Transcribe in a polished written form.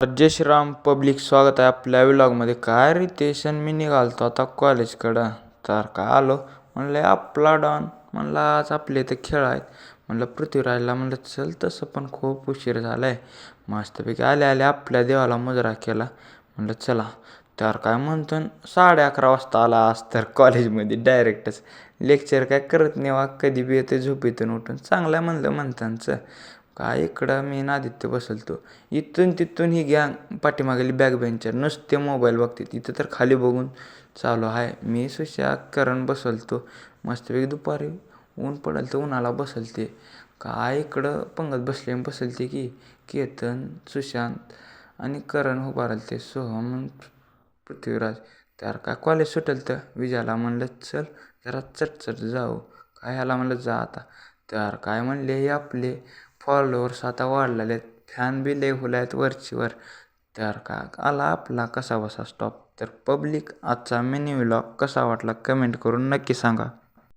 जय Shriram public, स्वागत आहे आपल्या व्लॉगमध्ये. काय रितेशन मी निघालतो आता कॉलेजकडं. तर काय आलो म्हणलं आपला डॉन म्हणलं आज आपले इथे खेळ आहेत. म्हणलं पृथ्वीराजला म्हणलं चल, तसं पण खूप उशीर झाला आहे. मस्तपैकी आले आले आपल्या देवाला मुजरा केला. म्हणलं चला. तर काय म्हणतो 11:30 वाजता आला आज तर कॉलेजमध्ये डायरेक्टच. लेक्चर काय करत नाही वा, कधी बी येते झोपेतून उठून. चांगलं म्हणलं म्हणतांचं. काय इकडं मी आदित्य बसलतो, इथून तिथून ही गँग पाठीमागेली बॅक बेंचर नुसते मोबाईल बघते. तिथं तर खाली बघून चालू आहे. मी सुशा करण बसलतो मस्तपैकी. दुपारी ऊन पडेल तर उन्हाला बसलते. काय इकडं पंगत बसलते की केतन, सुशांत आणि करण उभा राहते, सोहम, पृथ्वीराज. तर काय कॉलेज सुटेल तर विजाला म्हणलं चल जरा चटचट जाऊ. काय ह्याला म्हणलं जा आता. तर काय म्हणले हे आपले फॉलोअर्स आता वाढलेले आहेत, फॅन बी लय हुले आहेत वरचीवर. तर का आला आपला कसा बसा स्टॉप. तर पब्लिक आजचा मिनी व्लॉग कसा वाटला कमेंट करून नक्की सांगा.